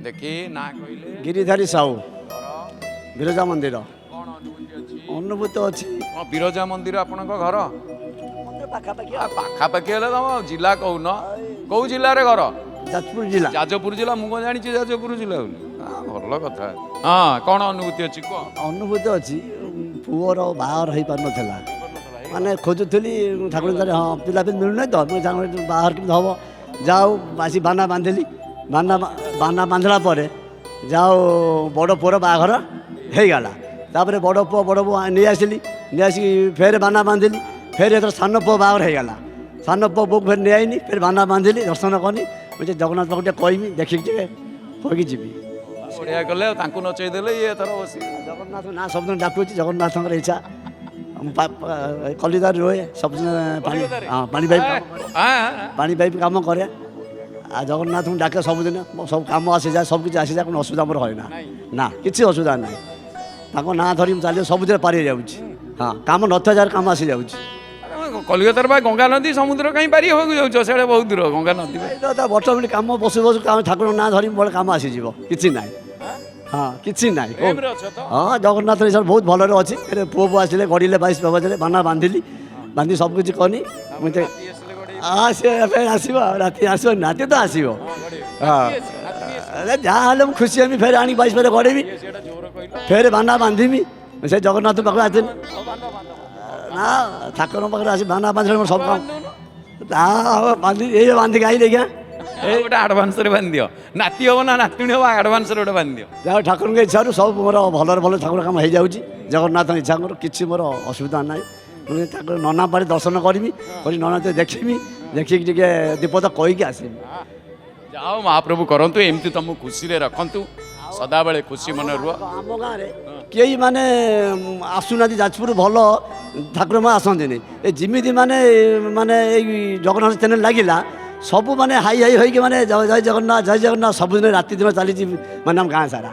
ଦେଖି ନା କହିଲେ ଗିରିଧାରୀ ସାହୁ ଘର ବିରଜା ମନ୍ଦିର କ'ଣ ଅନୁଭୂତି ଅଛି? ଅନୁଭୂତି ଅଛି କ'ଣ ବିରଜା ମନ୍ଦିର ଆପଣଙ୍କ ଘର? ପାଖାପାଖି ପାଖାପାଖି ହେଲେ ତମ ଜିଲ୍ଲା କହୁନ, କୋଉ ଜିଲ୍ଲାରେ ଘର? ଯାଜପୁର ଜିଲ୍ଲା ଯାଜପୁର ଜିଲ୍ଲା। ମୁଁ କ'ଣ ଜାଣିଛି ଯାଜପୁର ଜିଲ୍ଲା ବୋଲି? ଭଲ କଥା। ହଁ, କ'ଣ ଅନୁଭୂତି ଅଛି କୁହ? ଅନୁଭୂତି ଅଛି ପୁଅର ବାହାଘର ହେଇପାରୁନଥିଲା ମାନେ ଖୋଜୁଥିଲି ଠାକୁର ହଁ ପିଲାପିଲି ମିଳୁନାହିଁ ତ ମୁଁ ବାହାଘର କେମିତି ହେବ ଯାଉ ଆସି ବାନା ବାନ୍ଧିଲି ବାନା ବାନ୍ଧିଲା ପରେ ଯାଉ ବଡ଼ ପୁଅର ବାହାଘର ହେଇଗଲା। ତାପରେ ବଡ଼ ପୁଅ ବଡ଼ ପୁଅ ନେଇ ଆସିଲି ନେଇ ଆସିକି ଫେରେ ବାନା ବାନ୍ଧିଲି ଫେରେ ଏଥର ସାନ ପୁଅ ବାହାଘର ହେଇଗଲା। ସାନ ପୁଅ ବୋଉକୁ ଫେରେ ନେଇ ଆଇନି ଫେରେ ବାନା ବାନ୍ଧିଲି ଦର୍ଶନ କଲି ମୁଁ ଜଗନ୍ନାଥ ପାଖକୁ ଟିକେ କହିବି ଦେଖିକି ଯିବେ କହିକି ଯିବି। ବଢ଼ିଆ କଲେ ଆଉ ତାଙ୍କୁ ନଚେଇ ଦେଲେ ଇଏ ଏଥର ବସି ଜଗନ୍ନାଥ ନା ସବୁଦିନ ଡାକୁଛି ଜଗନ୍ନାଥଙ୍କର ଇଚ୍ଛା କଲିଦାର ରୁହେ ସବୁଦିନ ପାଣି ପାଇପ୍ କାମ କରେ ଆଉ ଜଗନ୍ନାଥଙ୍କୁ ଡାକେ ସବୁଦିନ ସବୁ କାମ ଆସିଯାଏ ସବୁ କିଛି ଆସିଯାଏ কোনো ଅସୁବିଧା ମୋର ହୁଏ ନା କିଛି ଅସୁବିଧା ନାହିଁ। ତାଙ୍କ ନାଁ ଧରି ମୁଁ ଚାଲିବ ସବୁଥିରେ ପାରି ଯାଉଛି। ହଁ କାମ ନଥିବା ଯାହାର କାମ ଆସିଯାଉଛି। କଲିକତାର ବା ଗଙ୍ଗା ନଦୀ ସମୁଦ୍ର କାହିଁ ପାରି ହେବାକୁ ଯାଉଛ? ସେଆଡ଼େ ବହୁତ ଦୂର ଗଙ୍ଗା ନଦୀ। ବର୍ଷ ମିନିଟ୍ କାମ ବସୁ ବସୁ ଠାକୁରଙ୍କ ନାଁ ଧରି ବଳେ କାମ ଆସିଯିବ କିଛି ନାହିଁ। ହଁ କିଛି ନାହିଁ। ହଁ ଜଗନ୍ନାଥ ହିସାବରେ ବହୁତ ଭଲରେ ଅଛି। ପୁଅ ପୁଅ ଆସିଲେ ଗଡ଼ିଲେ 22 ବାବଦରେ ବାନା ବାନ୍ଧିଲି ବାନ୍ଧି ସବୁ କିଛି କନି ମୁଁ ସେ ଆସିବ ରାତି ଆସିବ ନାତି ତ ଆସିବ। ହଁ ଯାହା ହେଲେ ମୁଁ ଖୁସି ହେବି ଫେରେ ଆଣିକି 22 ଫେରେ ଗଡ଼େଇବି ଫେରେ ବାନା ବାନ୍ଧିବି ସେ ଜଗନ୍ନାଥ ପାଖକୁ ଆସିଲି ନା ଠାକୁରଙ୍କ ପାଖରେ ଆସି ବାନା ବାନ୍ଧିଲେ ମୋର ସବୁ କାମ ବାନ୍ଧି ଏଇ ବାନ୍ଧିକି ଆଇଲି ଆଜ୍ଞା ଗୋଟେ ଆଡ଼ଭାନ୍ସରେ ବାନ୍ଧି ଦିଅ। ନାତି ହବ ନା ନାତୁଣୀ ହବ ଆଡ଼ଭାନ୍ସରେ ଗୋଟେ ବାନ୍ଧି ଦିଅ। ଯାହା ଠାକୁରଙ୍କ ଇଚ୍ଛାରୁ ସବୁ ମୋର ଭଲରେ ଭଲ ଠାକୁର କାମ ହେଇଯାଉଛି। ଜଗନ୍ନାଥଙ୍କ ଇଚ୍ଛା ମୋର କିଛି ମୋର ଅସୁବିଧା ନାହିଁ। ମୁଁ ଠାକୁର ନନା ପାରି ଦର୍ଶନ କରିବି କରି ନନା ଦେଖିବି ଦେଖିକି ଟିକେ ଦୀପଦ କହିକି ଆସିବି। ଯାଅ ମହାପ୍ରଭୁ କରନ୍ତୁ ଏମିତି ତମକୁ ଖୁସିରେ ରଖନ୍ତୁ ସଦାବେଳେ ଖୁସି ମନେ ରୁହ। ଆମ ଗାଁରେ କେହି ମାନେ ଆସୁନାହାନ୍ତି ଯାଜପୁର ଭଲ ଠାକୁର ମା ଆସନ୍ତିନି ଏ ଯେମିତି ମାନେ ଏଇ ଜଗନ୍ନାଥ ଚ୍ୟାନେଲ ଲାଗିଲା ସବୁ ମାନେ ହାଇ ହାଇ ହୋଇକି ମାନେ ଜୟ ଜଗନ୍ନାଥ ସବୁଦିନ ରାତି ଦିନ ଚାଲିଛି ମାନେ ଆମ ଗାଁ ସାରା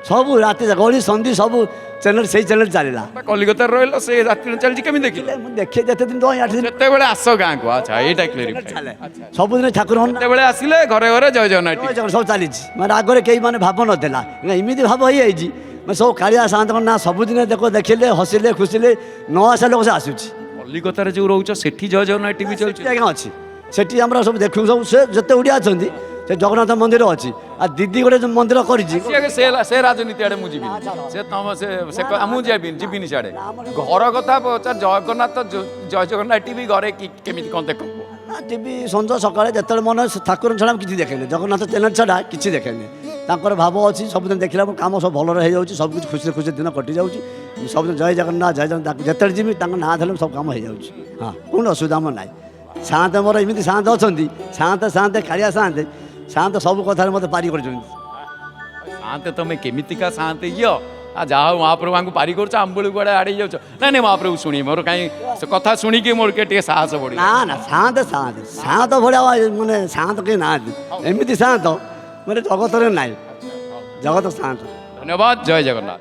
ସବୁ ରାତି ଗଳି ସନ୍ଧି ସବୁ ଚ୍ୟାନେଲ ସେଇ ଚ୍ୟାନେଲ ଚାଲିଲା। କଲିକତାରେ ରହିଲ ସେ ରାତିରେ ଚାଲିଛି କେମିତି ଦେଖିଲେ? ମୁଁ ଦେଖେ ଯେତେ ଦିନ 8 ଦିନ ଯେତେବେଳେ ଆସ ଗାଁକୁ ଆଚ୍ଛା ଏଇଟା ଚାଲେ ସବୁଦିନ ଠାକୁର ଯେତେବେଳେ ଆସିଲେ ଘରେ ଘରେ ଜୟ ଜଗନ୍ନାଥ ସବୁ ଚାଲିଛି ମାନେ ଆଗରେ କେହି ମାନେ ଭାବ ନଥିଲା ଏମିତି ଭାବ ହେଇଯାଇଛି ମାନେ ସବୁ କାଳିଆ ସାଆନ୍ତଙ୍କ ନା ସବୁଦିନ ଦେଖିଲେ ହସିଲେ ଖୁସିଲେ ନ ଆସିଲେ ଲୋକ ସେ ଆସୁଛି। କଲିକତାରେ ଯେଉଁ ରହୁଛ ସେଠି ଜୟ ଜଗନ୍ନାଥ ଟିଭି ଚାଲୁଛି ଆଜ୍ଞା ଅଛି ସେଠି ଆମର ସବୁ ଦେଖୁ ସବୁ ସେ ଯେତେ ଓଡ଼ିଆ ଅଛନ୍ତି ସେ ଜଗନ୍ନାଥ ମନ୍ଦିର ଅଛି ଆଉ ଦିଦି ଗୋଟେ ମନ୍ଦିର କରିଛି ସେ ରାଜନୀତି ଆଡ଼େ ମୁଁ ଯିବିନି ସେ ତମ ମୁଁ ଯିବିନି ସିଆଡ଼େ ଘର କଥା ଜଗନ୍ନାଥ ଜୟ ଜଗନ୍ନାଥ ଟିଭି ଘରେ କେମିତି କ'ଣ ଦେଖ ଟିଭି ସଞ୍ଜ ସକାଳେ ଯେତେବେଳେ ମନେ ଠାକୁର ଛଡ଼ା କିଛି ଦେଖେନି ଜଗନ୍ନାଥ ଚ୍ୟାନେଲ ଛଡ଼ା କିଛି ଦେଖେନି ତାଙ୍କର ଭାବ ଅଛି ସବୁଦିନ ଦେଖିଲା କାମ ସବୁ ଭଲରେ ହେଇଯାଉଛି ସବୁ କିଛି ଖୁସିରେ ଖୁସି ଦିନ କଟିଯାଉଛି ସବୁଦିନ ଜୟ ଜଗନ୍ନାଥ ଯେତେବେଳେ ଯିବି ତାଙ୍କ ନାଁ ଧରିଲେ ସବୁ କାମ ହେଇଯାଉଛି। ହଁ କ'ଣ ଅସୁବିଧା ଆମର ନାହିଁ। ସାଆନ୍ତ ମୋର ଏମିତି ସାଆନ୍ତ ଅଛନ୍ତି ସାଆନ୍ତ କାଳିଆ ସାଆନ୍ତ ସବୁ କଥାରେ ମୋତେ ପାରି କରିଛନ୍ତି। ସାଆନ୍ତ ତମେ କେମିତିକା ସାଆନ୍ତ ଇଏ ଯାହା ହଉ ମହାପ୍ରଭୁଙ୍କୁ ପାରି କରୁଛ ଆମ୍ବୁଳି କୁଆଡ଼େ ଆଡ଼େଇ ଯାଉଛ ନାଇଁ ମହାପ୍ରଭୁ ଶୁଣି ମୋର କାହିଁ ସେ କଥା ଶୁଣିକି ମୋର ଟିକେ ସାହସ ବଢ଼ି ନା ସାଆନ୍ତ ଭଳିଆ ମାନେ ସାଆନ୍ତ କେହି ନାହାନ୍ତି ଏମିତି ସାଆନ୍ତ ମାନେ ଜଗତରେ ନାହିଁ ଜଗତ ସାଆନ୍ତ। ଧନ୍ୟବାଦ ଜୟ ଜଗନ୍ନାଥ।